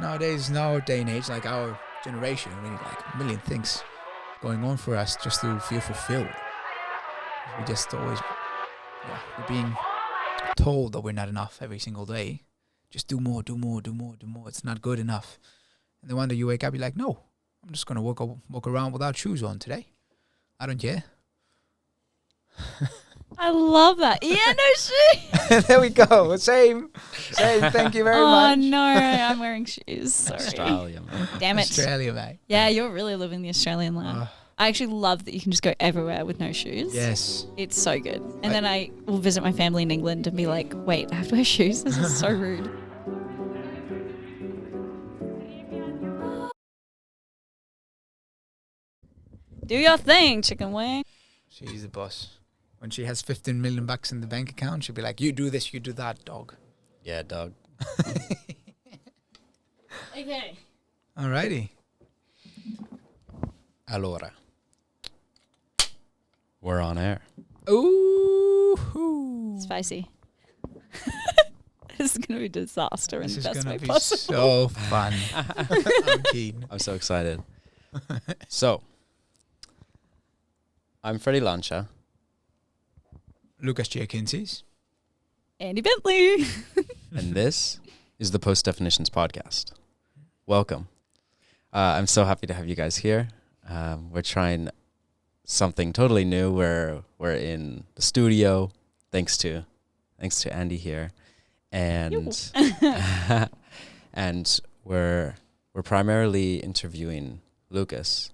nowadays, now day and age, like our generation, we need like a million things going on for us just to feel fulfilled. We just always, we're being told that we're not enough every single day. Just do more, do more, do more, do more. It's not good enough. And then one day you wake up, you're like, no, I'm just going to walk around without shoes on today. I don't care. I love that. Yeah, no shoes. There we go. Same. Thank you very much. Oh, no. I'm wearing shoes. Sorry. Australia, man. Damn it. Australia, mate. Yeah, you're really living the Australian life. I actually love that you can just go everywhere with no shoes. Yes. It's so good. And then I will visit my family in England and be like, wait, I have to wear shoes? This is so rude. Do your thing, chicken wing. She's the boss. When she has 15 million bucks in the bank account, she'll be like, you do this, you do that, dog. Yeah, dog. Okay. Alrighty. Allora. We're on air. Ooh. Spicy. This is going to be a disaster in This the is best going way to be possible. so fun. I'm keen. I'm so excited. So, I'm Freddie Lancia. Lukas Giacinsis. Andy Bentley. And this is the Post Definitions Podcast. Welcome. I'm so happy to have you guys here. We're trying something totally new. We're in the studio, thanks to Andy here, and and we're primarily interviewing Lukas,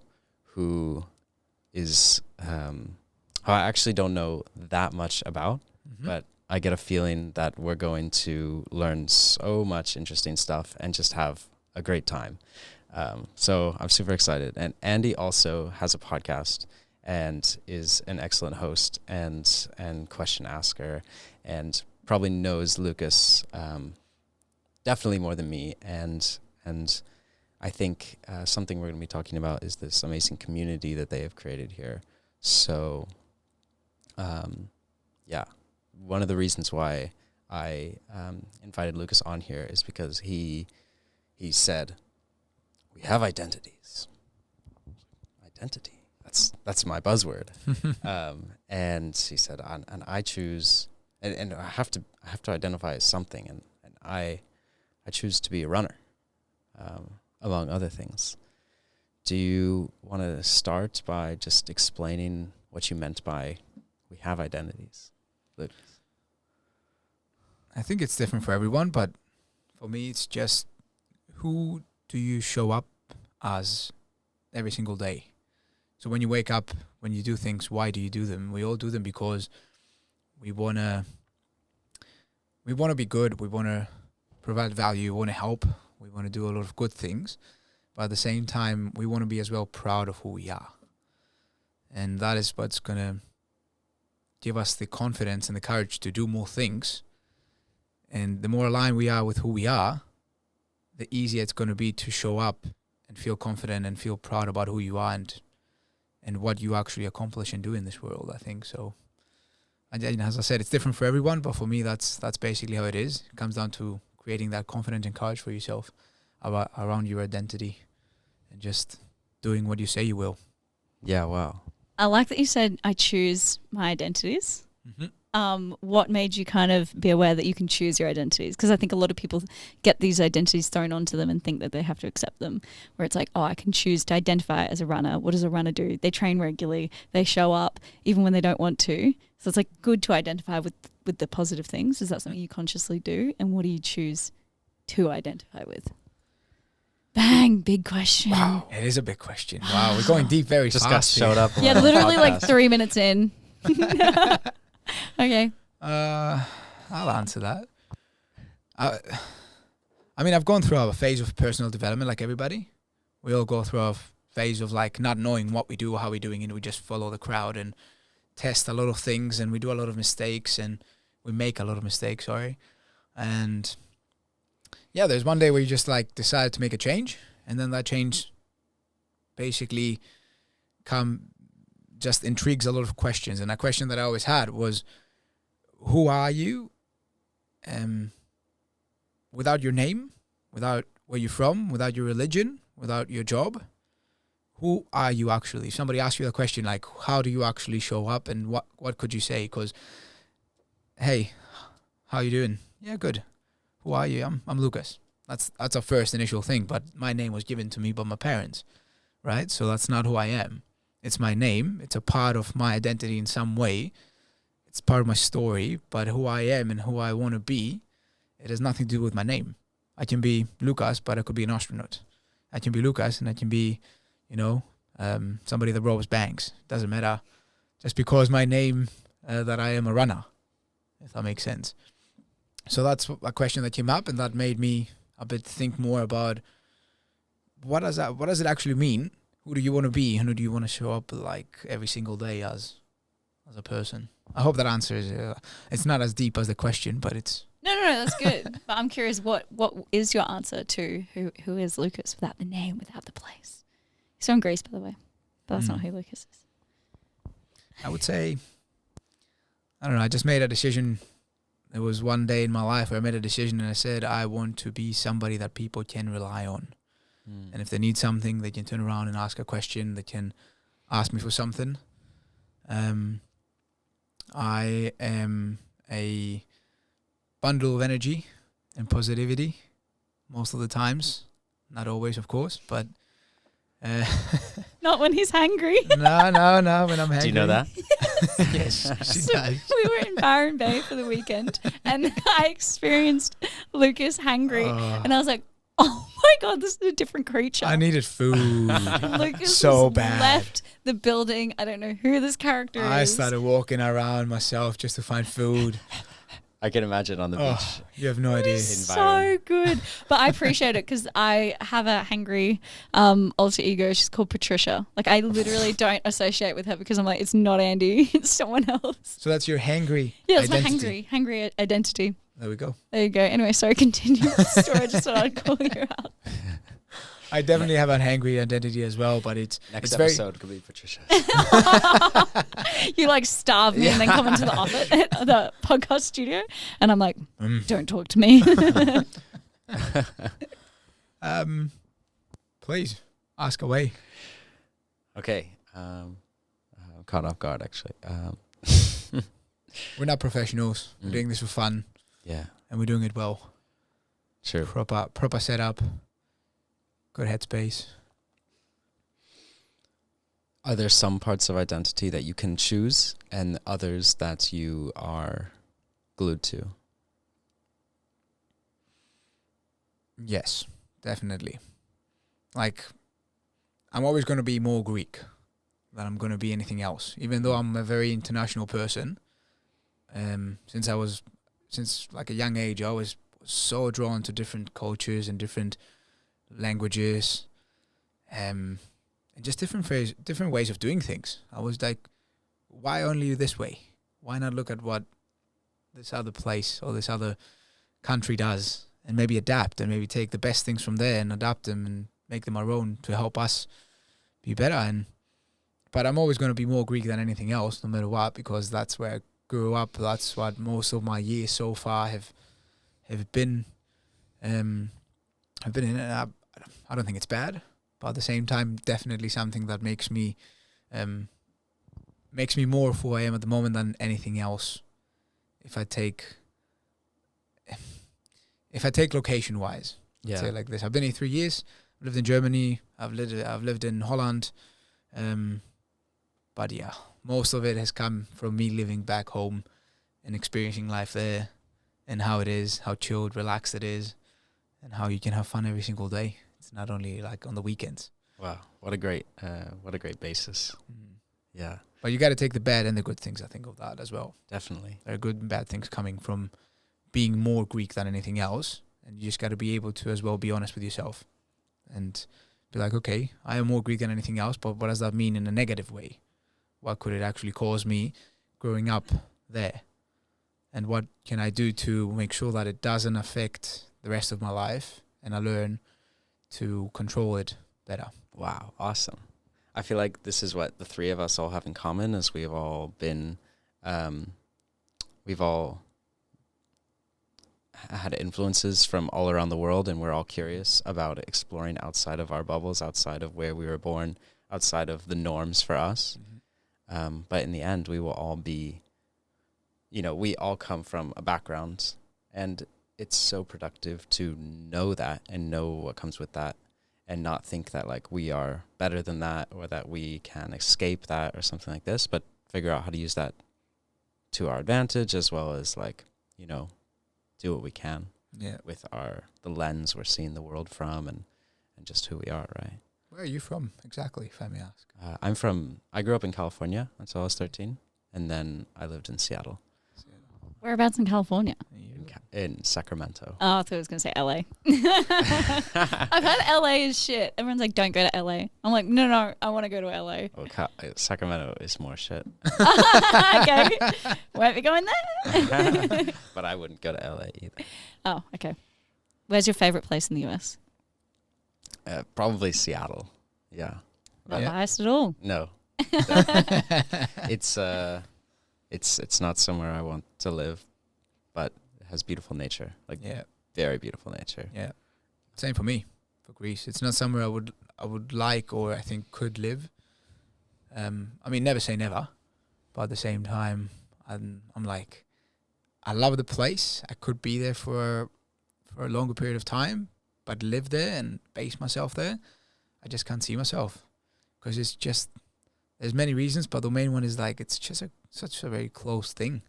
who is I actually don't know that much about, but I get a feeling that we're going to learn so much interesting stuff and just have a great time. So I'm super excited. And Andy also has a podcast and is an excellent host and question asker and probably knows Lukas definitely more than me. And I think something we're going to be talking about is this amazing community that they have created here. So, one of the reasons why I invited Lukas on here is because he said, we have identities. Identity. That's my buzzword. And he said, and I choose, and I have to identify as something, and I choose to be a runner, among other things. Do you want to start by just explaining what you meant by we have identities, Lukas? I think it's different for everyone, but for me, it's just who do you show up as every single day? So when you wake up, when you do things, why do you do them? We all do them because we wanna be good. We wanna provide value. We wanna help. We wanna do a lot of good things, but at the same time, we wanna be as well proud of who we are, and that is what's gonna give us the confidence and the courage to do more things. And the more aligned we are with who we are, the easier it's going to be to show up and feel confident and feel proud about who you are and what you actually accomplish and do in this world, I think. So, and as I said, it's different for everyone, but for me, that's basically how it is. It comes down to creating that confidence and courage for yourself around your identity and just doing what you say you will. Yeah, wow. I like that you said I choose my identities. Mm-hmm. What made you kind of be aware that you can choose your identities? Because I think a lot of people get these identities thrown onto them and think that they have to accept them, where it's like, oh, I can choose to identify as a runner. What does a runner do? They train regularly. They show up even when they don't want to. So it's like good to identify with the positive things. Is that something you consciously do? And what do you choose to identify with? Bang, big question. Wow, it is a big question. Wow, we're going deep very Just fast. got showed up. Yeah, literally like 3 minutes in. Okay. I'll answer that. I mean, I've gone through a phase of personal development like everybody. We all go through a phase of like not knowing what we do or how we're doing, and we just follow the crowd and test a lot of things, and we do a lot of mistakes, and we make a lot of mistakes, And yeah, there's one day where you just like decide to make a change, and then that change basically just intrigues a lot of questions. And a question that I always had was, who are you without your name, without where you're from, without your religion, without your job, who are you actually? If somebody asks you the question, like, how do you actually show up, and what could you say? Because, hey, how you doing? Yeah, good. Who are you? I'm Lucas. That's our first initial thing, but my name was given to me by my parents, right? So that's not who I am. It's my name. It's a part of my identity in some way. It's part of my story, but who I am and who I want to be, it has nothing to do with my name. I can be Lucas, but I could be an astronaut. I can be Lucas, and I can be, somebody that robs banks. Doesn't matter. Just because my name, that I am a runner, if that makes sense. So that's a question that came up, and that made me a bit think more about what does it actually mean? Who do you want to be, and who do you want to show up like every single day as a person? I hope that answers. It's not as deep as the question, but it's. No, that's good. But I'm curious, what is your answer to who is Lucas without the name, without the place? He's from Greece, by the way, but that's not who Lucas is. I would say, I don't know. I just made a decision. There was one day in my life where I made a decision, and I said I want to be somebody that people can rely on. And if they need something, they can turn around and ask a question. They can ask me for something. I am a bundle of energy and positivity most of the times. Not always, of course, but... Not when he's hangry. No, when I'm hangry. Do you know that? Yes, she So does. we were in Byron Bay for the weekend, and I experienced Lucas hangry, and I was like, oh my God, this is a different creature. I needed food. Lucas so has bad. left the building. I don't know who this character is. I started walking around myself just to find food. I can imagine on the beach. You have no idea. So good. But I appreciate it because I have a hangry alter ego. She's called Patricia. Like, I literally don't associate with her because I'm like, it's not Andy, it's someone else. So that's your hangry Yeah, it's identity. my hangry identity. There we go. There you go. Anyway, sorry, continue with the story. I just thought I'd call you out. I definitely have a hangry identity as well, but it's Next very episode could be Patricia. You like starve me and then come into the office, the podcast studio, and I'm like, don't talk to me. Please ask away. Okay. I'm caught off guard, actually. We're not professionals. We're doing this for fun, Yeah, and we're doing it well. true. Proper setup. Good headspace. Are there some parts of identity that you can choose and others that you are glued to? Yes, definitely. Like, I'm always going to be more Greek than I'm going to be anything else. Even though I'm a very international person, since like a young age, I was so drawn to different cultures and different languages, and just different ways of doing things. I was like, why only this way? Why not look at what this other place or this other country does and maybe adapt and maybe take the best things from there and adapt them and make them our own to help us be better. But I'm always going to be more Greek than anything else, no matter what, because that's where I grew up. That's what most of my years so far have been. I've been in it. I don't think it's bad, but at the same time, definitely something that makes me more of who I am at the moment than anything else. If I take location wise, Yeah. say like this. I've been here 3 years. I've lived in Germany. I've lived in Holland. But yeah, most of it has come from me living back home and experiencing life there, and how it is, how chilled, relaxed it is, and how you can have fun every single day. It's not only like on the weekends. Wow, what a great basis. Yeah, But you got to take the bad and the good things, I think, of that as well. definitely. There are good and bad things coming from being more Greek than anything else. And you just got to be able to as well be honest with yourself and be like, okay, I am more Greek than anything else, but what does that mean in a negative way? What could it actually cause me growing up there? And what can I do to make sure that it doesn't affect the rest of my life and I learn to control it better? Wow, awesome. I feel like this is what the three of us all have in common, is we've all been, we've all had influences from all around the world, and we're all curious about exploring outside of our bubbles, outside of where we were born, outside of the norms for us. But in the end, we will all be, we all come from a background, and it's so productive to know that and know what comes with that, and not think that like we are better than that or that we can escape that or something like this, but figure out how to use that to our advantage, as well as like, do what we can with the lens we're seeing the world from, and just who we are, right? Where are you from exactly, if I may ask? I grew up in California until I was 13, and then I lived in Seattle. Whereabouts in California? In Sacramento. Oh, I thought I was going to say LA. I've heard LA is shit. Everyone's like, don't go to LA. I'm like, no, I want to go to LA. Well, Sacramento is more shit. Okay. Won't be going there. But I wouldn't go to LA either. Oh, okay. Where's your favorite place in the US? Probably Seattle. Yeah. Not biased at all. No. It's not somewhere I want to live, but it has beautiful nature. Very beautiful nature. Yeah. Same for me, for Greece. It's not somewhere I would like or I think could live. I mean, never say never, but at the same time, I'm like, I love the place. I could be there for a longer period of time, but live there and base myself there. I just can't see myself, because it's just, there's many reasons, but the main one is like, it's just such a very close thing.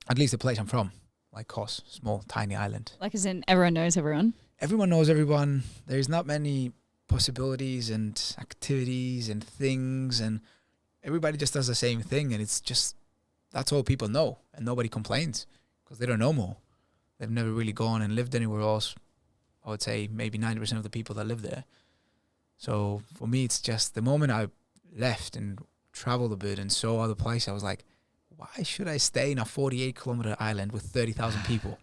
At least the place I'm from, like Kos, small, tiny island. Like as in everyone knows everyone? Everyone knows everyone. There's not many possibilities and activities and things, and everybody just does the same thing, and it's just, that's all people know, and nobody complains because they don't know more. They've never really gone and lived anywhere else. I would say maybe 90% of the people that live there. So for me, it's just the moment I left and traveled a bit and saw other places, I was like, why should I stay in a 48-kilometer island with 30,000 people?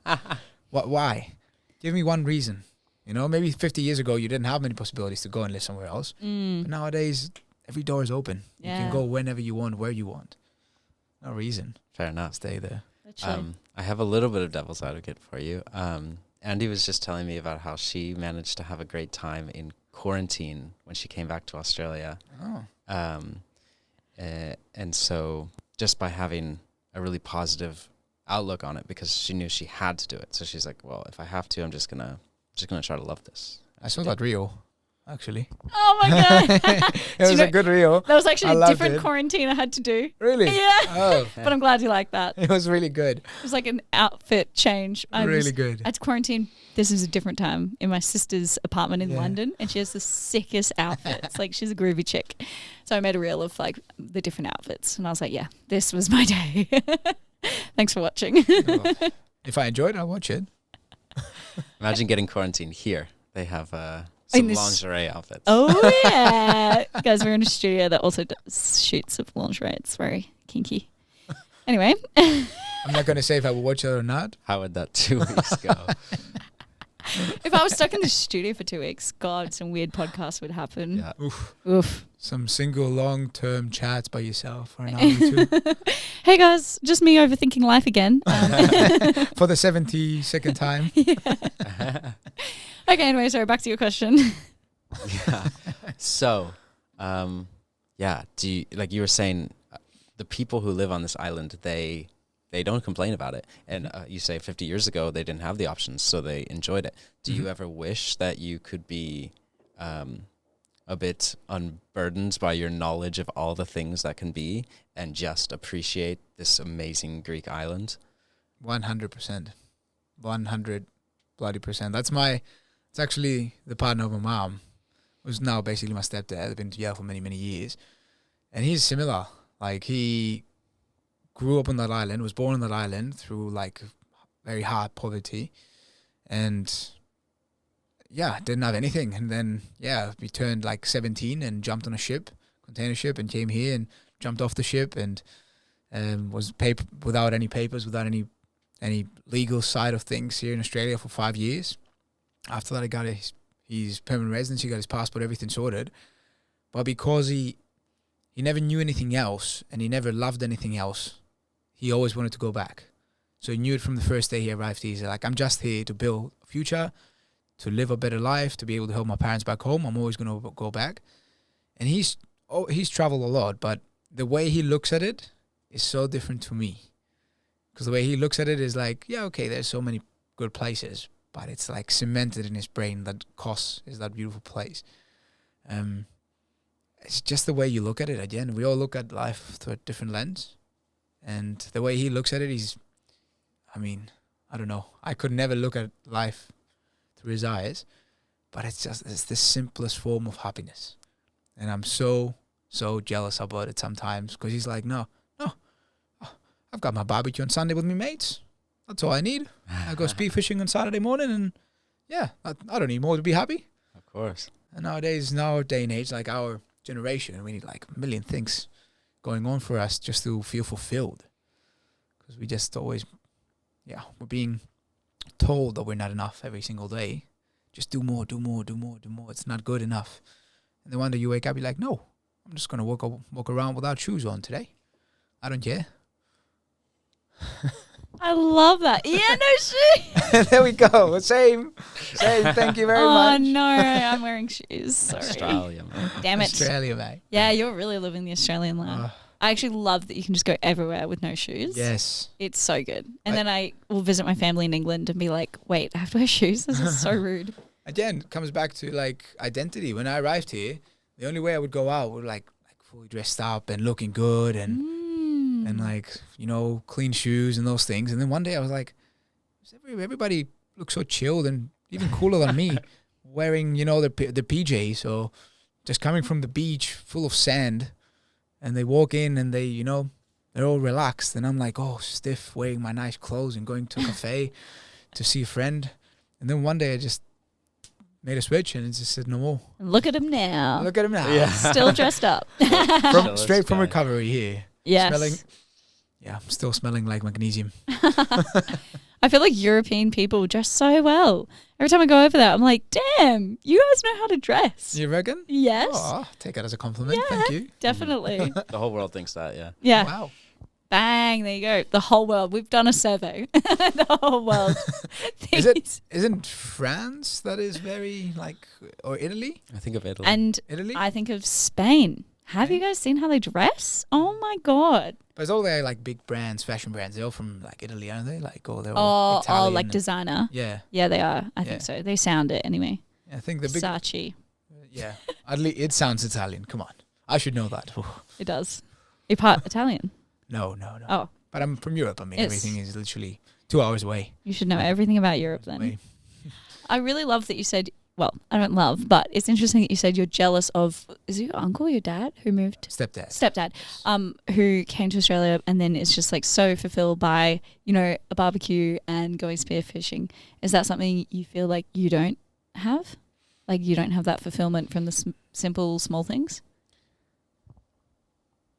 Why? Give me one reason. Maybe 50 years ago, you didn't have many possibilities to go and live somewhere else. But nowadays, every door is open. Yeah. You can go whenever you want, where you want. No reason. Fair enough. Stay there. I have a little bit of devil's advocate for you. Andy was just telling me about how she managed to have a great time in quarantine when she came back to Australia. Oh. And so just by having a really positive outlook on it, because she knew she had to do it. So she's like, well, if I have to, I'm just gonna try to love this. I saw that reel, actually. Oh my God. It was a good reel. That was actually a different quarantine I had to do. Really? Yeah. Oh. But I'm glad you like that. It was really good. It was like an outfit change. Really good. I had to quarantine. This is a different time in my sister's apartment in London, and she has the sickest outfits. Like, she's a groovy chick. So I made a reel of like the different outfits, and I was like, yeah, this was my day. Thanks for watching. If I enjoyed it, I'll watch it. Imagine getting quarantined here. They have some lingerie outfits. Oh, yeah. Guys, we're in a studio that also does shoots of lingerie. It's very kinky. Anyway. I'm not going to say if I will watch it or not. How would that 2 weeks go? If I was stuck in the studio for 2 weeks, God, some weird podcasts would happen. Yeah. Oof. Some single long-term chats by yourself for an hour or two. Hey guys, just me overthinking life again. For the 72nd time. Yeah. Okay, anyway, sorry, back to your question. Yeah. So, do you, like you were saying, the people who live on this island, they don't complain about it. And you say 50 years ago, they didn't have the options, so they enjoyed it. Do you ever wish that you could be a bit unburdened by your knowledge of all the things that can be and just appreciate this amazing Greek island? 100%. 100 bloody percent. It's actually the partner of my mom, who's now basically my stepdad. I've been together for many, many years. And he's similar. Like, he grew up on that island, was born on that island through like very hard poverty, and didn't have anything. And then we turned like 17 and jumped on a container ship, and came here and jumped off the ship, and was without any papers, without any legal side of things here in Australia for 5 years. After that, I got his permanent residency, got his passport, everything sorted. But because he never knew anything else, and he never loved anything else, he always wanted to go back. So he knew it from the first day he arrived here. He's like, I'm just here to build a future, to live a better life, to be able to help my parents back home. I'm always going to go back. And he's traveled a lot, but the way he looks at it is so different to me. Because the way he looks at it is like, yeah, okay, there's so many good places, but it's like cemented in his brain that Kos is that beautiful place. It's just the way you look at it. Again, we all look at life through a different lens. And the way he looks at it, I don't know. I could never look at life through his eyes, but it's the simplest form of happiness. And I'm so jealous about it sometimes, because he's like, no, I've got my barbecue on Sunday with my mates. That's all I need. I go spearfishing on Saturday morning, and yeah, I don't need more to be happy. Of course. And nowadays, in our day and age, like our generation, we need like a million things going on for us just to feel fulfilled. Because we just always, we're being told that we're not enough every single day. Just do more, do more, do more, do more. It's not good enough. And then one day you wake up, you're like, no, I'm just going to walk around without shoes on today. I don't care. I love that. Yeah, no shoes. There we go. Same. Thank you very much. Oh, no, I'm wearing shoes. Sorry. Australia, man. Damn it. Australia, mate. Yeah, you're really living the Australian life. I actually love that you can just go everywhere with no shoes. Yes. It's so good. And then I will visit my family in England and be like, wait, I have to wear shoes? This is so rude. Again, it comes back to like identity. When I arrived here, the only way I would go out was like fully dressed up and looking good and like, clean shoes and those things. And then one day I was like, everybody looks so chilled and even cooler than me, wearing, the PJs or just coming from the beach full of sand. And they walk in and they, they're all relaxed. And I'm like, oh, stiff, wearing my nice clothes and going to a cafe to see a friend. And then one day I just made a switch and it just said no more. And look at him now. Yeah. Still dressed up. Straight from recovery here. Yes. I'm still smelling like magnesium. I feel like European people dress so well. Every time I go over there, I'm like, damn, you guys know how to dress. You reckon? Yes. Oh, take that as a compliment. Thank you. Definitely. The whole world thinks that, yeah. Yeah. Wow. Bang, there you go. The whole world. We've done a survey. The whole world. Isn't France that is very or Italy? I think of Italy. And Italy? I think of Spain. Have you guys seen how they dress? Oh my God. But it's all their big brands, fashion brands. They're all from Italy, aren't they? They're all Italian. Oh, like designer. Yeah. Yeah, they are. I think so. They sound it anyway. I think the big. Versace. Yeah. At least it sounds Italian. Come on. I should know that. It does. You're part Italian. No. Oh. But I'm from Europe. Yes. Everything is literally 2 hours away. You should know everything about Europe then. I really love that you said, well, I don't love, but it's interesting that you said you're jealous of, is it your uncle, your dad who moved? Stepdad. Who came to Australia and then is just so fulfilled by, a barbecue and going spearfishing. Is that something you feel like you don't have? Like you don't have that fulfillment from the simple, small things?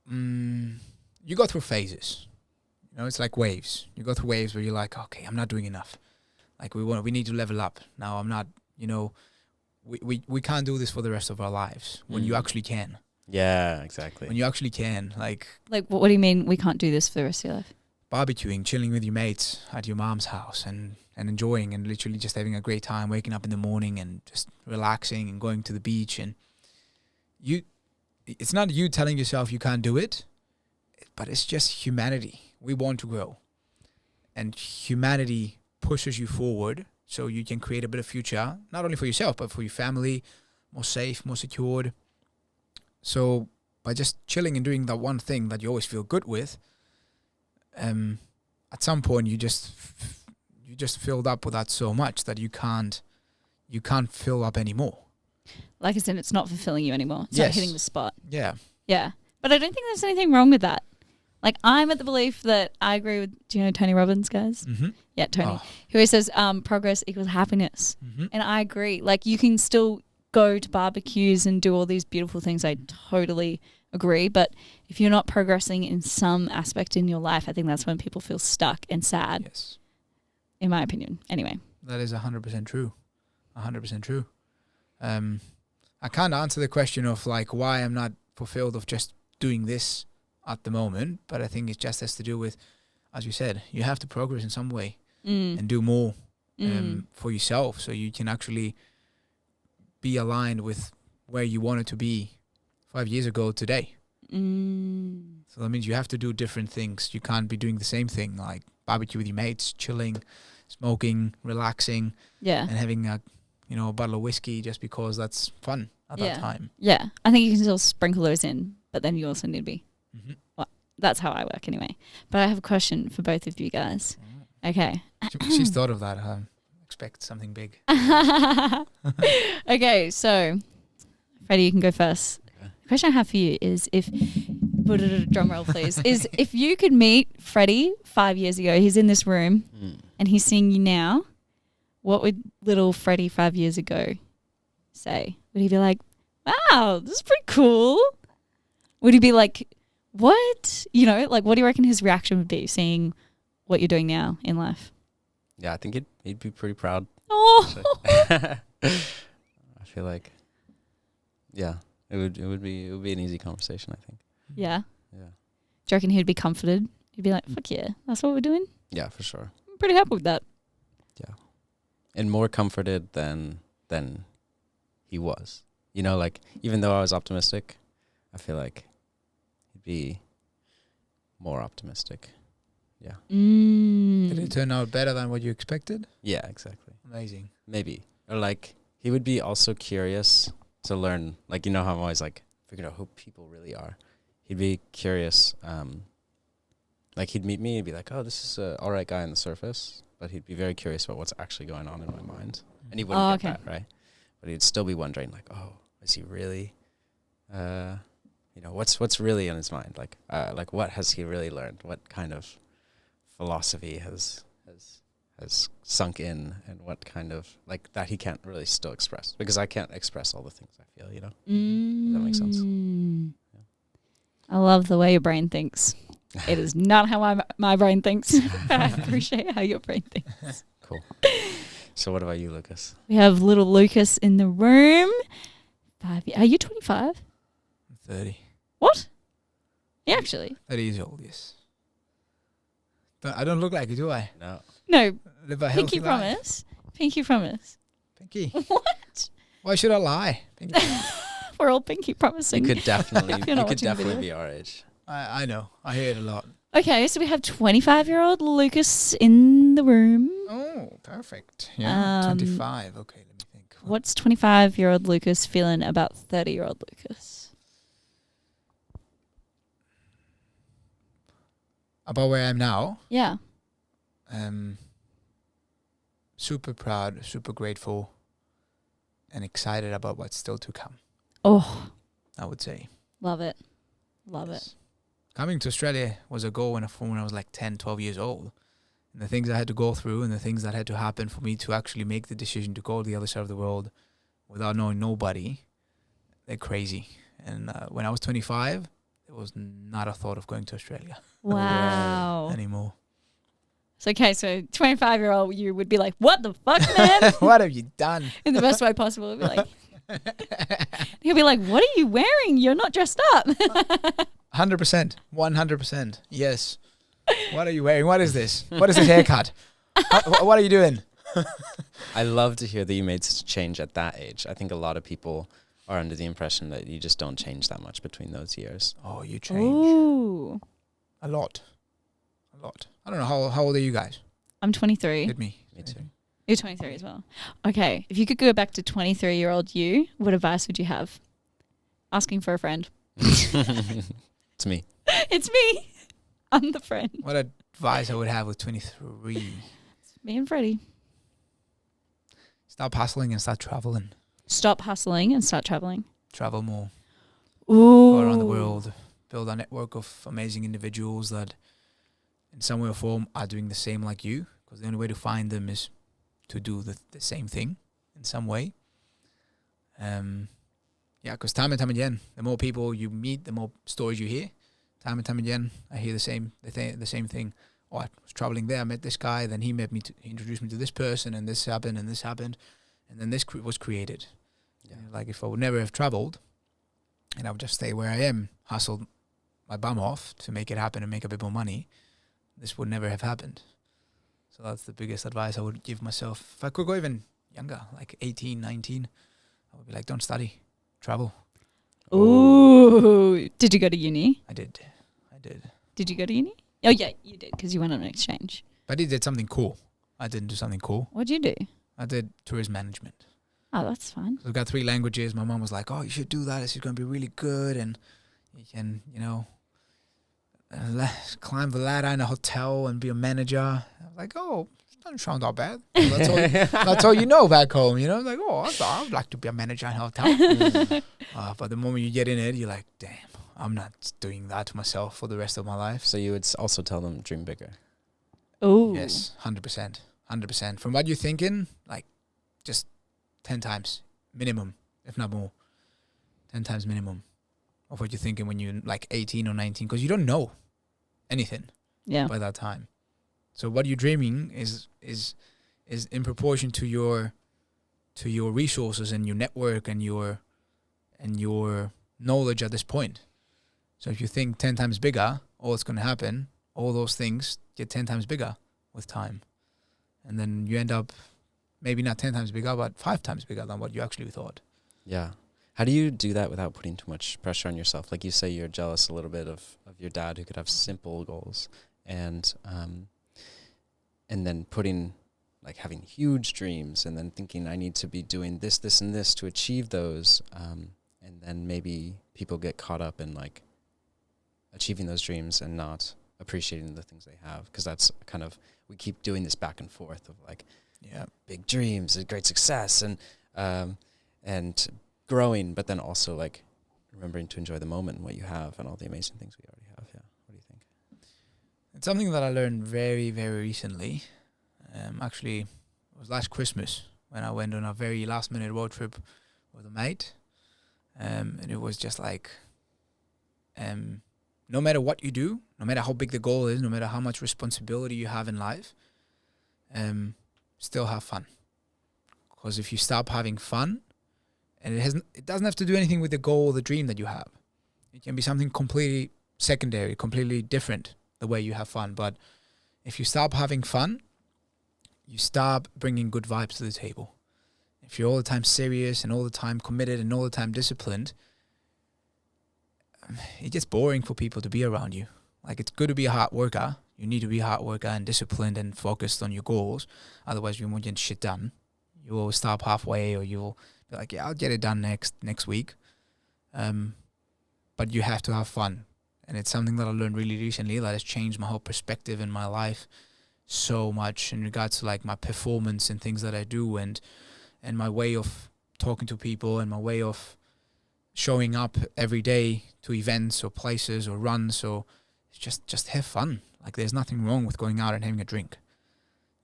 You go through phases. It's like waves. You go through waves where you're like, okay, I'm not doing enough. Like we need to level up. Now I'm not, we can't do this for the rest of our lives when you actually can. Yeah, exactly. When you actually can, like what do you mean we can't do this for the rest of your life? Barbecuing, chilling with your mates at your mom's house and enjoying and literally just having a great time, waking up in the morning and just relaxing and going to the beach. And it's not you telling yourself you can't do it, but it's just humanity. We want to grow, and humanity pushes you forward so you can create a better future, not only for yourself, but for your family, more safe, more secured. So by just chilling and doing that one thing that you always feel good with, at some point you just filled up with that so much that you can't fill up anymore. Like I said, it's not fulfilling you anymore. It's not hitting the spot. Yeah. Yeah. But I don't think there's anything wrong with that. I'm at the belief that I agree with, do you know Tony Robbins, guys? Mm-hmm. Yeah, Tony. Who always says progress equals happiness. Mm-hmm. And I agree. You can still go to barbecues and do all these beautiful things. I totally agree. But if you're not progressing in some aspect in your life, I think that's when people feel stuck and sad. Yes. In my opinion. Anyway. That is 100% true. 100% true. I can't answer the question of why I'm not fulfilled of just doing this at the moment, but I think it just has to do with as you said, you have to progress in some way Mm. and do more Mm. for yourself, so you can actually be aligned with where you wanted to be 5 years ago today. Mm. So that means you have to do different things. You can't be doing the same thing, like barbecue with your mates, chilling, smoking, relaxing, Yeah. and having a bottle of whiskey just because that's fun at that Yeah. time. Yeah. I think you can still sprinkle those in, but then you also need to be. Mm-hmm. That's how I work anyway. But I have a question for both of you guys. Okay. She's thought of that. Expect something big. Okay, so Freddie, you can go first. Okay. The question I have for you is drum roll please, is if you could meet Freddie 5 years ago, he's in this room and he's seeing you now, what would little Freddie 5 years ago say? Would he be like, wow, this is pretty cool? Would he be like, what? Like, what do you reckon his reaction would be seeing what you're doing now in life? Yeah, I think he'd be pretty proud. Oh, I feel like, yeah, it would be an easy conversation, I think. yeah. Yeah. Do you reckon he'd be comforted? He'd be like, fuck yeah, that's what we're doing? Yeah, for sure. I'm pretty happy with that. Yeah. And more comforted than he was. Like, even though I was optimistic, I feel like he'd be more optimistic. Yeah. Did it turn out better than what you expected? Yeah, exactly. Amazing. Maybe. Or like, he would be also curious to learn, like, how I'm always like figuring out who people really are. He'd be curious. Like, he'd meet me and be like, oh, this is a all right guy on the surface. But he'd be very curious about what's actually going on in my mind. And he wouldn't get that, right? But he'd still be wondering, like, oh, is he really, what's really in his mind? Like what has he really learned? What kind of philosophy has sunk in, and what kind of, like, that he can't really still express, because I can't express all the things I feel, Does that make sense? Yeah. I love the way your brain thinks. It is not how my brain thinks. I appreciate how your brain thinks. Cool. So what about you, Lucas? We have little Lucas in the room. Are you 25? 30. What? Yeah, actually. 30 years old, yes. I don't look like it, do I? No. No, Live a healthy pinky life. promise. Pinky promise. Pinky. What? Why should I lie? Pinky. We're all pinky promising. You could definitely, If you're not you could watching the definitely video. be our age. I know. I hear it a lot. Okay, so we have 25-year-old Lucas in the room. Oh, perfect. Yeah, 25. Okay, let me think. What's 25-year-old Lucas feeling about 30-year-old Lucas? About where I am now? Yeah. Super proud, super grateful, and excited about what's still to come, Oh, I would say. love it. Love it. Yes. Coming to Australia was a goal when I was like 10, 12 years old. And the things I had to go through and the things that had to happen for me to actually make the decision to go to the other side of the world without knowing nobody, they're crazy. And when I was 25, there was not a thought of going to Australia Wow. anymore. So 25-year-old you would be like, what the fuck, man? What have you done? In the best way possible. He'll be like, he'll be like, what are you wearing? You're not dressed up. 100%. 100%. Yes. What are you wearing? What is this? What is this haircut? What are you doing? I love to hear that you made such a change at that age. I think a lot of people are under the impression that you just don't change that much between those years. Oh, you change. Ooh. A lot. A lot. I don't know. How old are you guys? I'm 23. Hit me. Me too. You're 23 as well. Okay. If you could go back to 23-year-old you, what advice would you have? Asking for a friend. It's me. It's me. I'm the friend. What advice I would have with 23? It's me and Freddie. Stop hustling and start traveling. Stop hustling and start traveling. Travel more. Ooh. Go around the world. Build a network of amazing individuals that in some way or form are doing the same like you. Because the only way to find them is to do the same thing in some way. Yeah, because time and time again, the more people you meet, the more stories you hear. Time and time again, I hear the same thing. Oh, I was traveling there, I met this guy, then he met me, he introduced me to this person, and this happened, and then this was created. Yeah. Like if I would never have traveled, and I would just stay where I am, hustled my bum off to make it happen and make a bit more money, this would never have happened. So that's the biggest advice I would give myself. If I could go even younger, like 18, 19, I would be like, don't study, travel. Ooh. Did you go to uni? I did. Did you go to uni? Oh, yeah, you did, because you went on an exchange. But I did something cool. I didn't do something cool. What'd you do? I did tourism management. Oh, that's fun. So I've got 3 languages. My mom was like, oh, you should do that. This is going to be really good. And you can, climb the ladder in a hotel and be a manager. I was like, oh, it doesn't sound that bad. That's all you know back home, Like, oh, I would like to be a manager in a hotel. But the moment you get in it, you're like, damn, I'm not doing that to myself for the rest of my life. So you would also tell them dream bigger. Oh. Yes, 100%. 100%. From what you're thinking, like, just 10 times minimum, if not more. 10 times minimum of what you're thinking when you're like 18 or 19, because you don't know anything by that time. So what you're dreaming is in proportion to your resources and your network and your knowledge at this point. So if you think 10 times bigger, all that's going to happen, all those things get 10 times bigger with time. And then you end up maybe not 10 times bigger, but 5 times bigger than what you actually thought. Yeah. How do you do that without putting too much pressure on yourself? Like you say, you're jealous a little bit of your dad who could have simple goals, and then having huge dreams, and then thinking I need to be doing this, this, and this to achieve those. And then maybe people get caught up in like achieving those dreams and not appreciating the things they have, because that's kind of, we keep doing this back and forth of like, big dreams and great success and growing, but then also like remembering to enjoy the moment and what you have and all the amazing things we already have. Yeah. What do you think? It's something that I learned very, very recently. Actually, it was last Christmas when I went on a very last minute road trip with a mate. And it was just like, no matter what you do, no matter how big the goal is, no matter how much responsibility you have in life, still have fun. Because if you stop having fun, and it doesn't have to do anything with the goal or the dream that you have. It can be something completely secondary, completely different, the way you have fun. But if you stop having fun, you stop bringing good vibes to the table. If you're all the time serious and all the time committed and all the time disciplined, it gets boring for people to be around you. Like, it's good to be a hard worker. You need to be a hard worker and disciplined and focused on your goals. Otherwise, you won't get shit done. You will stop halfway, or you'll be like, yeah, I'll get it done next week. But you have to have fun. And it's something that I learned really recently that has changed my whole perspective in my life so much in regards to like my performance and things that I do, and my way of talking to people, and my way of showing up every day to events or places or runs. Or just have fun. Like, there's nothing wrong with going out and having a drink.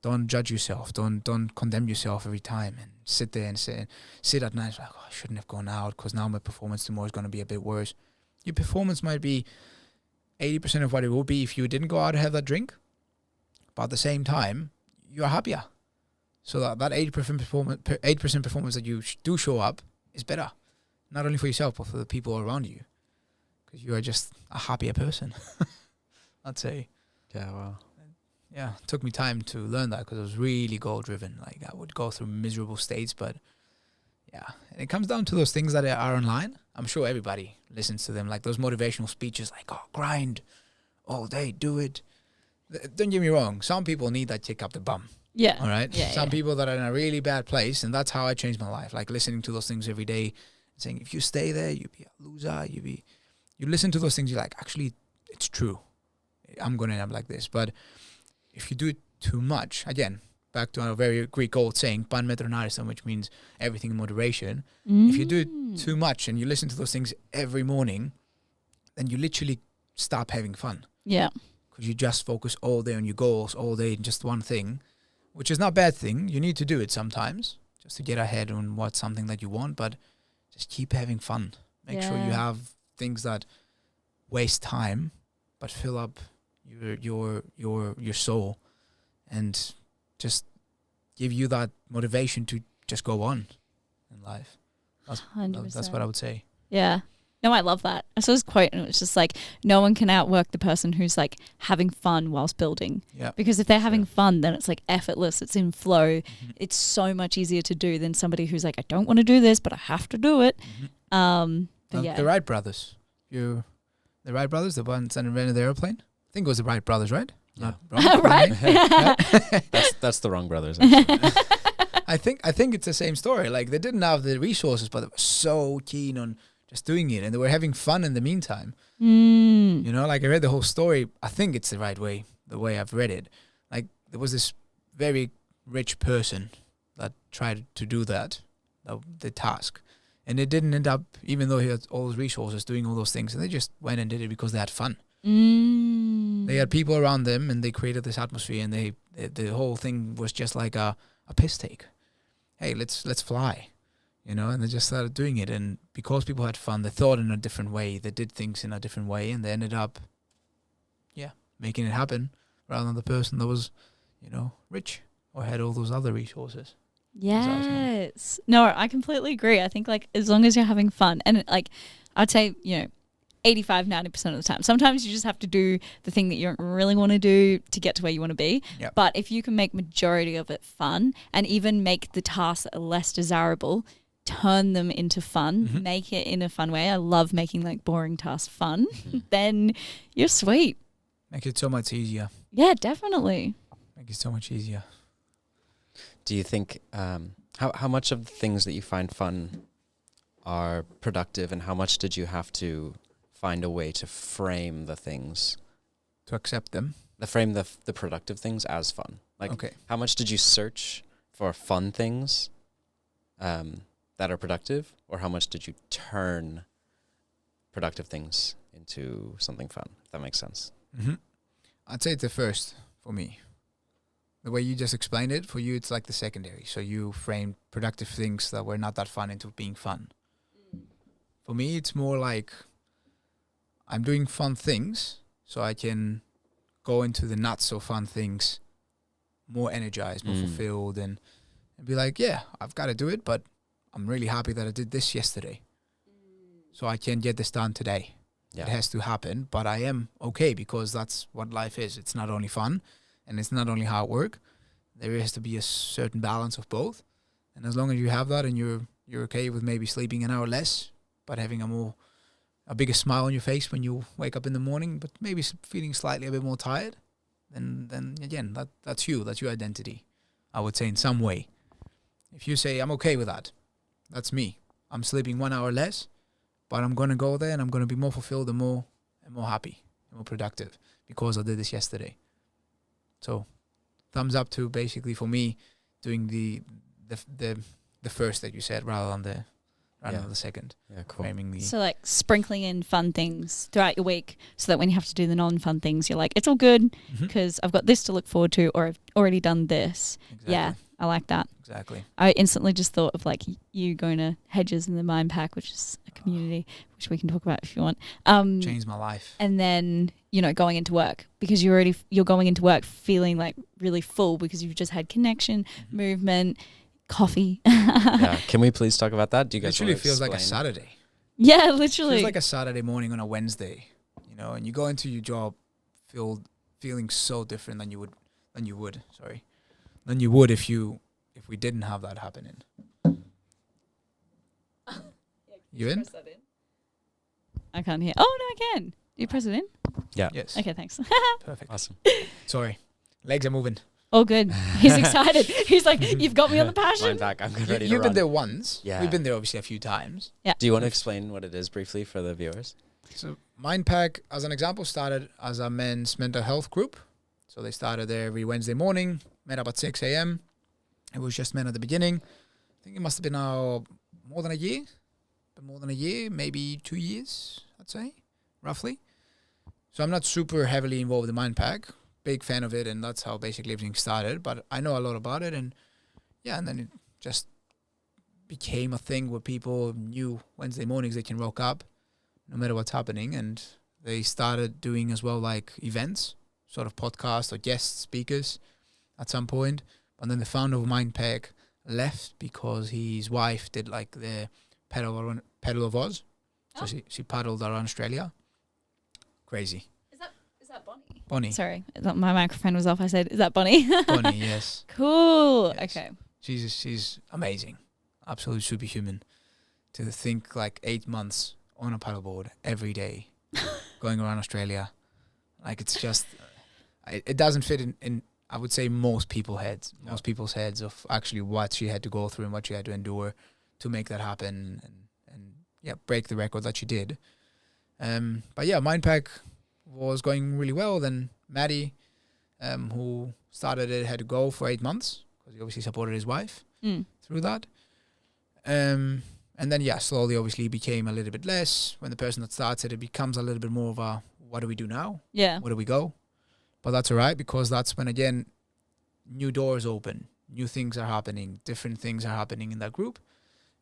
Don't judge yourself. Don't condemn yourself every time and sit there and sit at night like, oh, I shouldn't have gone out because now my performance tomorrow is going to be a bit worse. Your performance might be 80% of what it will be if you didn't go out and have that drink. But at the same time, you're happier. So that 80% performance that you do show up is better. Not only for yourself, but for the people around you. Because you are just a happier person, I'd say. Yeah, wow. Yeah, it took me time to learn that because I was really goal-driven. Like, I would go through miserable states, but yeah. And it comes down to those things that are online. I'm sure everybody listens to them, like those motivational speeches like, oh, grind all day, do it. Don't get me wrong. Some people need that kick up the bum. Yeah. All right? Yeah, some people that are in a really bad place, and that's how I changed my life. Like, listening to those things every day, saying, if you stay there, you'll be a loser. You listen to those things, you're like, actually, it's true. I'm going to end up like this. But if you do it too much, again, back to our very Greek old saying, pan metronarism, which means everything in moderation. If you do it too much and you listen to those things every morning, then you literally stop having fun. Yeah. Because you just focus all day on your goals, all day in just one thing, which is not a bad thing. You need to do it sometimes just to get ahead on what's something that you want, but just keep having fun. Make sure you have things that waste time but fill up your soul and just give you that motivation to just go on in life. That's what I would say. Yeah. No, I love that. I saw this quote and it was just like, no one can outwork the person who's like having fun whilst building. Yeah. Because if they're having Sure. fun, then it's like effortless, it's in flow. It's so much easier to do than somebody who's like, I don't want to do this, but I have to do it. But yeah. The Wright brothers. The Wright brothers, the ones that invented the airplane. I think it was the Wright brothers, right? Yeah. Not wrong. Right? That's the wrong brothers. Actually. I think it's the same story. Like they didn't have the resources, but they were so keen on just doing it, and they were having fun in the meantime. You know, like I read the whole story. I think it's the right way, the way I've read it. Like there was this very rich person that tried to do that, the task, and it didn't end up, even though he had all those resources, doing all those things, and they just went and did it because they had fun. They had people around them, and they created this atmosphere, and the whole thing was just like a piss take. Hey, let's fly, you know, and they just started doing it, and because people had fun, they thought in a different way, they did things in a different way, and they ended up, making it happen rather than the person that was, you know, rich or had all those other resources. Yes. No, I completely agree. I think like as long as you're having fun, and like I'd say, 85-90% of the time. Sometimes you just have to do the thing that you don't really want to do to get to where you want to be. Yep. But if you can make majority of it fun and even make the tasks that are less desirable, turn them into fun, make it in a fun way. I love making like boring tasks fun. Then you're sweet. Make it so much easier. Yeah, definitely. Make it so much easier. Do you think how much of the things that you find fun are productive, and how much did you have to find a way to frame the things, To accept them. frame the productive things as fun? Like, Okay. how much did you search for fun things that are productive, or how much did you turn productive things into something fun? If that makes sense. I'd say it's the first for me. The way you just explained it, for you it's like the secondary. So you framed productive things that were not that fun into being fun. For me, it's more like I'm doing fun things so I can go into the not so fun things more energized, more fulfilled, and be like, yeah, I've got to do it, but I'm really happy that I did this yesterday. So I can get this done today. Yeah. It has to happen, but I am okay because that's what life is. It's not only fun and it's not only hard work. There has to be a certain balance of both. And as long as you have that and you're okay with maybe sleeping an hour less, but having a bigger smile on your face when you wake up in the morning, but maybe feeling slightly a bit more tired, then again, that's you. That's your identity, I would say, in some way. If you say, I'm okay with that, that's me. I'm sleeping 1 hour less, but I'm going to go there and I'm going to be more fulfilled and more happy and more productive because I did this yesterday. So thumbs up to basically for me doing the first that you said rather than the second. Yeah, cool. Framing the So like sprinkling in fun things throughout your week so that when you have to do the non-fun things, you're like, it's all good because I've got this to look forward to, or I've already done this. Exactly. Yeah, I like that. Exactly. I instantly just thought of like you going to Hedges in the Mind Pack, which is a community, which we can talk about if you want. Changed my life. And then, going into work because you're going into work feeling like really full because you've just had connection, movement, coffee. Yeah. Can we please talk about that? Do you guys Literally wanna feels like a explain? Saturday. Yeah, literally. Feels like a Saturday morning on a Wednesday, and you go into your job feeling so different than you would if we didn't have that happening. You in? I can't hear. Oh, no, I can. You press it in? Yeah. Yes. Okay, thanks. Perfect. Awesome. Sorry. Legs are moving. All good. He's excited. He's like, you've got me on the passion. Mind back. I'm ready to You've run. been there once. Yeah. We've been there obviously a few times. Yeah. Do you want to explain what it is briefly for the viewers? So Mindpack, as an example, started as a men's mental health group. So they started there every Wednesday morning, met up at 6 a.m. It was just men at the beginning. I think it must have been now more than a year. But more than a year, maybe 2 years, I'd say, roughly. So I'm not super heavily involved in Mindpack. Big fan of it, and that's how basically everything started. But I know a lot about it, and and then it just became a thing where people knew Wednesday mornings they can rock up no matter what's happening, and they started doing as well like events, sort of podcasts or guest speakers at some point. And then the founder of Mindpack left because his wife did like the Pedal of Oz. So she paddled around Australia. Crazy. Is that Bonnie? Bonnie. Sorry, my microphone was off. I said, is that Bonnie? Bonnie, yes. Cool. Yes. Okay. She's amazing. Absolute superhuman. To think like 8 months on a paddleboard every day, going around Australia. Like it's just, it doesn't fit in I would say most people's heads of actually what she had to go through and what she had to endure to make that happen and yeah, break the record that she did. But yeah, Mindpack was going really well. Then Maddie, who started it, had to go for 8 months because he obviously supported his wife through that. And then, yeah, slowly, obviously, became a little bit less. When the person that starts it becomes a little bit more of a, what do we do now? Yeah. Where do we go? But that's all right, because that's when, again, new doors open. New things are happening. Different things are happening in that group.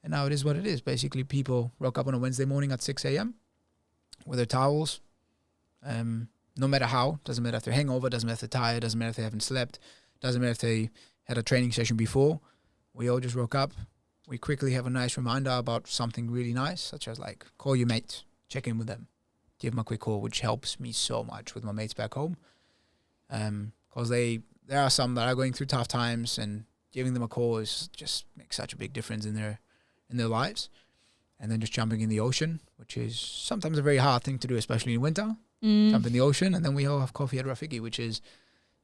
And now it is what it is. Basically, people rock up on a Wednesday morning at 6 a.m. with their towels. No matter how. Doesn't matter if they're hangover. Doesn't matter if they're tired. Doesn't matter if they haven't slept. Doesn't matter if they had a training session before. We all just rock up. We quickly have a nice reminder about something really nice, such as like call your mates, check in with them, give them a quick call, which helps me so much with my mates back home. Because there are some that are going through tough times, and giving them a call is just makes such a big difference in their lives. And then just jumping in the ocean, which is sometimes a very hard thing to do, especially in winter. Jump in the ocean, and then we all have coffee at Rafiki, which is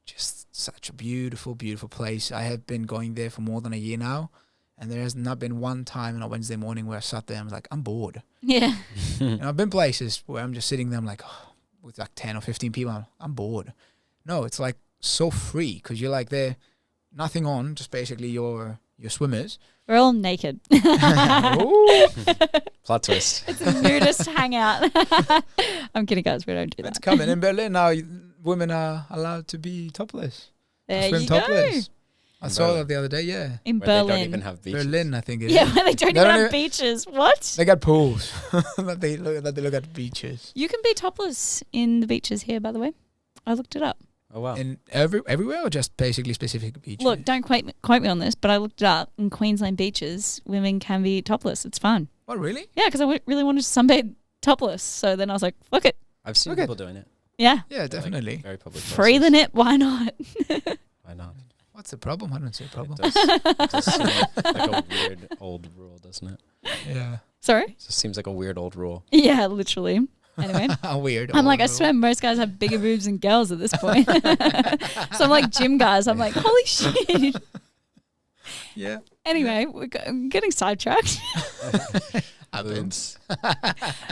just such a beautiful, beautiful place. I have been going there for more than a year now. And there has not been one time on a Wednesday morning where I sat there and was like, I'm bored. Yeah. And I've been places where I'm just sitting there, I'm like, with like 10 or 15 people, I'm bored. No, it's like so free because you're like there, nothing on, just basically your swimmers. We're all naked. Plot twist. It's a nudist hangout. I'm kidding, guys. We don't do that. It's coming. In Berlin now, women are allowed to be topless. There swim you topless. go. I saw that the other day, yeah. In Where Berlin. they don't even have beaches. Berlin, I think it is. Yeah, where they don't even have beaches. What? They got pools that they look at beaches. You can be topless in the beaches here, by the way. I looked it up. Oh, wow. In everywhere or just basically specific beaches? Look, don't quote me on this, but I looked it up. In Queensland beaches, women can be topless. It's fun. Oh, really? Yeah, because I really wanted to sunbathe topless. So then I was like, fuck it. I've seen people doing it. Yeah. Yeah, definitely. Like very public Free the places. net. Why not? Why not? What's the problem? I don't see a problem. It does seem like a weird old rule, doesn't it? Yeah. Sorry? It just seems like a weird old rule. Yeah, literally. Anyway. Weird. I'm like, I old swear most guys have bigger boobs than girls at this point. So I'm like gym guys. I'm like, holy shit. Yeah. Anyway, I'm getting sidetracked. Boobs.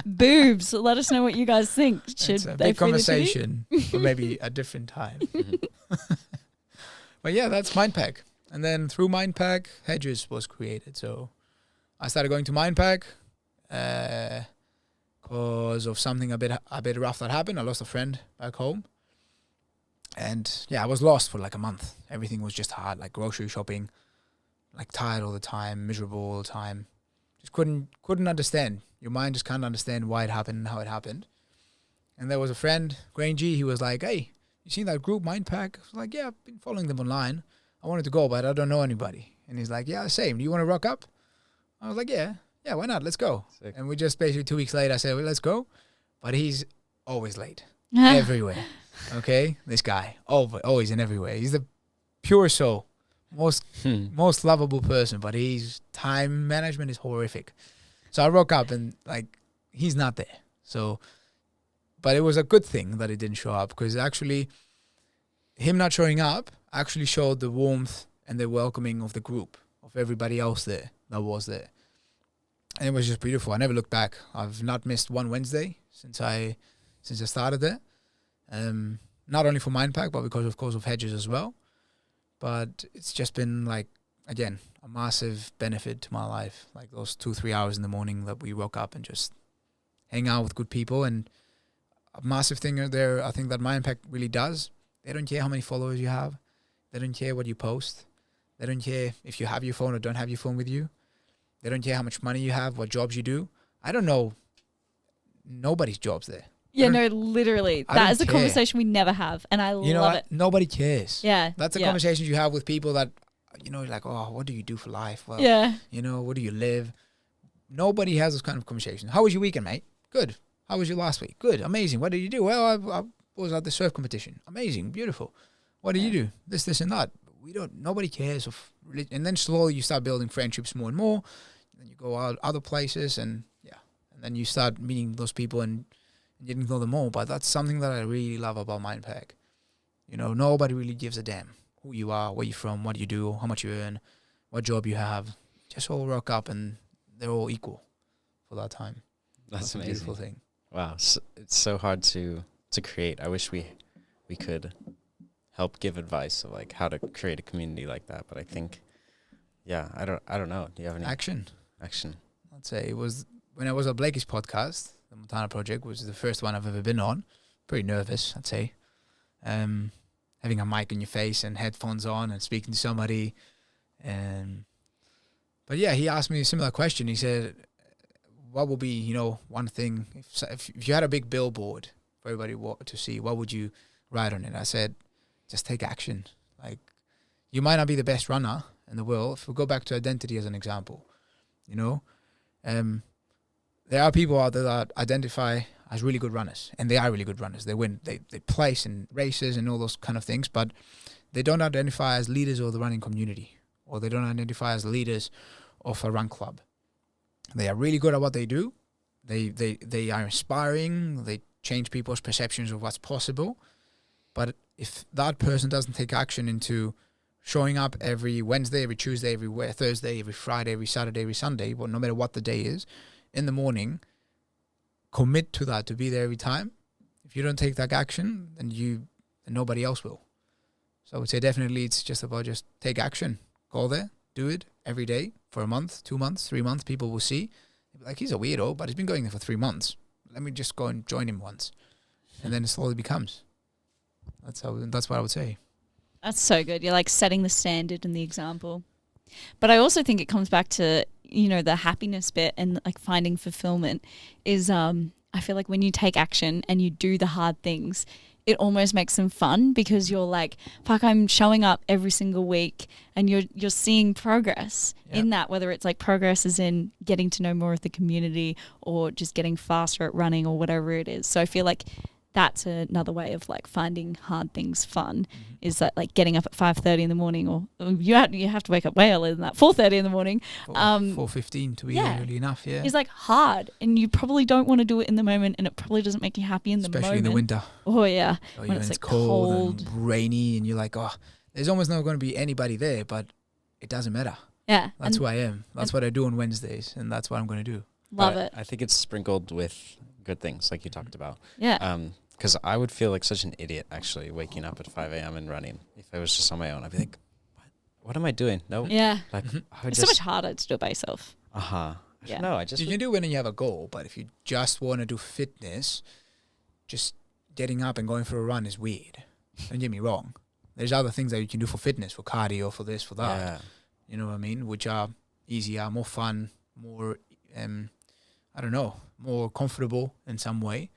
Boobs. Let us know what you guys think. Should It's a they big free the titty? conversation for maybe a different time. But yeah, that's Mindpack. And then through Mindpack, Hedges was created. So I started going to Mindpack because of something a bit rough that happened. I lost a friend back home. And yeah, I was lost for like a month. Everything was just hard, like grocery shopping, like tired all the time, miserable all the time. Just couldn't understand. Your mind just can't understand why it happened and how it happened. And there was a friend, Grain G, he was like, hey, you seen that group Mindpack? I was like, yeah, I've been following them online. I wanted to go, but I don't know anybody. And he's like, yeah, same. Do you want to rock up? I was like, yeah, why not? Let's go. Sick. And we just basically 2 weeks later, I said, well, let's go. But he's always late. Everywhere. Okay? This guy. Always and everywhere. He's the pure soul. Most lovable person, but his time management is horrific. So I rock up and like he's not there. So, but it was a good thing that he didn't show up because actually, him not showing up actually showed the warmth and the welcoming of the group of everybody else there that was there, and it was just beautiful. I never looked back. I've not missed one Wednesday since I started there. Not only for Mindpack, but because of course of Hedges as well. But it's just been like, again, a massive benefit to my life. Like those 2-3 hours in the morning that we woke up and just hang out with good people. And a massive thing there, I think that Mindpack really does. They don't care how many followers you have. They don't care what you post. They don't care if you have your phone or don't have your phone with you. They don't care how much money you have, what jobs you do. I don't know nobody's jobs there. Yeah, no, literally. That is a conversation we never have, and I love it. Nobody cares. Yeah. That's the conversations you have with people that, like, oh, what do you do for life? Well, yeah. where do you live? nobody has those kind of conversations. How was your weekend, mate? Good. How was your last week? Good. Amazing. What did you do? Well, I was at the surf competition. Amazing. Beautiful. What did you do? This and that. Nobody cares of religion. And then slowly you start building friendships more and more. Then you go out other places and then you start meeting those people and getting to know them more. But that's something that I really love about Mindpack. You know, nobody really gives a damn who you are, where you're from, what you do, how much you earn, what job you have. Just all rock up and they're all equal for that time. That's a amazing. beautiful thing. Wow, so it's so hard to create. I wish we could help give advice of like how to create a community like that. But I think, I don't know. Do you have any Action? I'd say it was when I was at Blakey's podcast. The Montana Project was the first one I've ever been on. Pretty nervous, I'd say. Having a mic in your face and headphones on and speaking to somebody. But yeah, he asked me a similar question. He said, what would be, one thing, if you had a big billboard for everybody to see, what would you write on it? I said, just take action. Like, you might not be the best runner in the world. If we go back to identity as an example, there are people out there that identify as really good runners, and they are really good runners. They win, they place in races and all those kind of things, but they don't identify as leaders of the running community, or they don't identify as leaders of a run club. They are really good at what they do. They are inspiring. They change people's perceptions of what's possible. But if that person doesn't take action into showing up every Wednesday, every Tuesday, every Thursday, every Friday, every Saturday, every Sunday, well, no matter what the day is, in the morning, commit to that, to be there every time. If you don't take that action, then nobody else will. So I would say definitely it's just about just take action. Go there, do it every day for a month, 2 months, 3 months. People will see. They'll be like, he's a weirdo, but he's been going there for 3 months. Let me just go and join him once. And then it slowly becomes. That's what I would say. That's so good. You're like setting the standard and the example. But I also think it comes back to, the happiness bit and like finding fulfillment is I feel like when you take action and you do the hard things, it almost makes them fun because you're like, fuck, I'm showing up every single week and you're seeing progress in that, whether it's like progress is in getting to know more of the community or just getting faster at running or whatever it is. So I feel like that's another way of like finding hard things fun is that like getting up at 5:30 in the morning, or you have to wake up way earlier than that, 4:30 in the morning. 4:15 to be early enough, yeah. It's like hard and you probably don't want to do it in the moment and it probably doesn't make you happy in the moment. Especially in the winter. Oh yeah. When it's like cold and rainy and you're like, there's almost not going to be anybody there, but it doesn't matter. Yeah. That's who I am. That's what I do on Wednesdays and that's what I'm going to do. Love it. I think it's sprinkled with good things like you talked about. Yeah. Because I would feel like such an idiot actually waking up at 5 a.m. and running. If I was just on my own, I'd be like, what am I doing? No. Yeah. Like, it's so much harder to do it by yourself. Yeah. No, you can do it when you have a goal, but if you just want to do fitness, just getting up and going for a run is weird. Don't get me wrong. There's other things that you can do for fitness, for cardio, for this, for that. Yeah. You know what I mean? Which are easier, more fun, more, more comfortable in some way.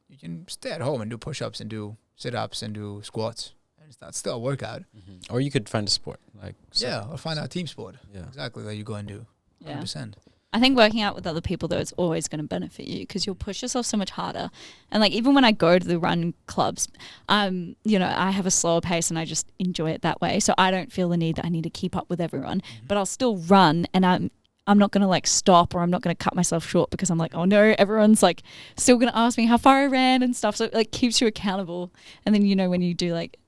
You can stay at home and do push-ups and do sit-ups and do squats. And that's still a workout. Or you could find a sport. Or find a team sport. Yeah. Exactly, that you go and do. 100%. I think working out with other people, though, is always going to benefit you because you'll push yourself so much harder. And, like, even when I go to the run clubs, I have a slower pace and I just enjoy it that way. So I don't feel the need that I need to keep up with everyone. But I'll still run and I'm not going to, like, stop or I'm not going to cut myself short because I'm like, oh, no, everyone's, like, still going to ask me how far I ran and stuff. So it, like, keeps you accountable. And then, when you do, like,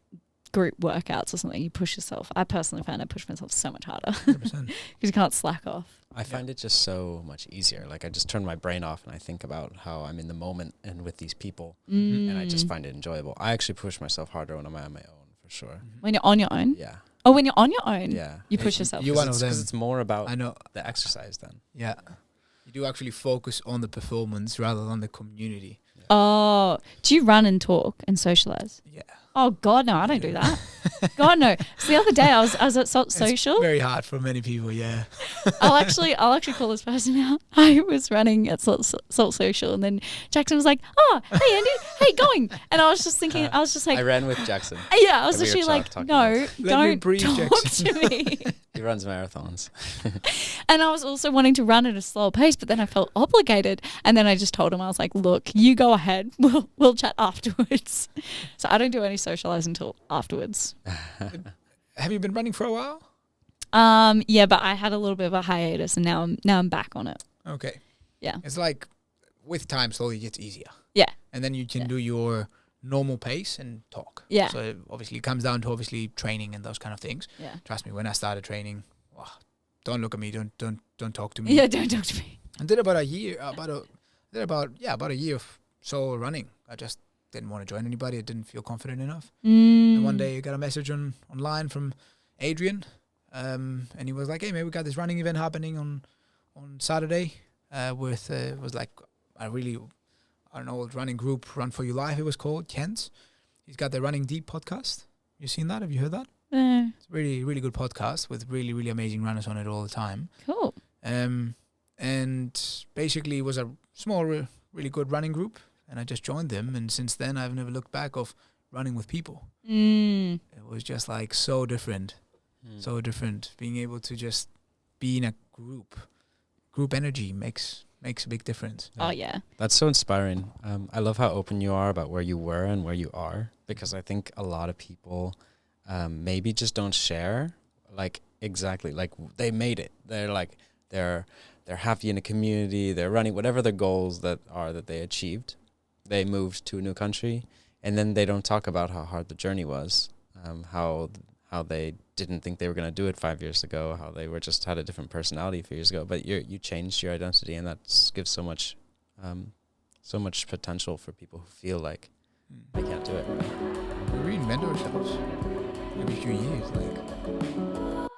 group workouts or something, you push yourself. I personally find I push myself so much harder because you can't slack off. I find it just so much easier. Like I just turn my brain off and I think about how I'm in the moment and with these people and I just find it enjoyable. I actually push myself harder when I'm on my own for sure. When you're on your own? Yeah. Oh, when you're on your own? Yeah. You push yourself. You're one of them. Because it's more about the exercise then. Yeah. You do actually focus on the performance rather than the community. Yeah. Oh, do you run and talk and socialize? Yeah. Oh God, no, I don't do that. God no. So the other day I was at Salt Social. Very hard for many people. Yeah. I'll actually call this person out. I was running at Salt Social, and then Jackson was like, "Oh, hey Andy, how you going?" And I was just thinking, I was just like, I ran with Jackson. yeah, I was And we were literally like, talking no, about- Let me don't breathe, talk Jackson. to me. He runs marathons. And I was also wanting to run at a slower pace, but then I felt obligated. And then I just told him, I was like, look, you go ahead. We'll chat afterwards. So I don't do any socializing until afterwards. Have you been running for a while? Yeah, but I had a little bit of a hiatus, and now I'm back on it. Okay. Yeah. It's like with time, slowly it gets easier. Yeah. And then you can do your normal pace and talk. Yeah. So obviously it comes down to obviously training and those kind of things. Yeah. Trust me, when I started training, don't look at me, don't talk to me. Yeah, don't talk to me. I did about a year, about a year of solo running. I just didn't want to join anybody. I didn't feel confident enough. And one day I got a message online from Adrian, and he was like, "Hey, man, we got this running event happening on Saturday with was like an old running group, Run for Your Life. It was called Kent. He's got the Running Deep podcast. You seen that? Have you heard that? It's a really, really good podcast with really, really amazing runners on it all the time. Cool. And basically it was a small, really good running group, and I just joined them. And since then, I've never looked back of running with people. It was just like so different, so different. Being able to just be in a group energy makes a big difference. Oh yeah. That's so inspiring. I love how open you are about where you were and where you are, because I think a lot of people maybe just don't share like exactly like they made it. They're like they're happy in a community, they're running whatever their goals that they achieved. They moved to a new country, and then they don't talk about how hard the journey was, how they didn't think they were going to do it 5 years ago, how they were just had a different personality a few years ago, but you changed your identity, and that gives so much potential for people who feel like they can't do it. We reinvent ourselves every few years, like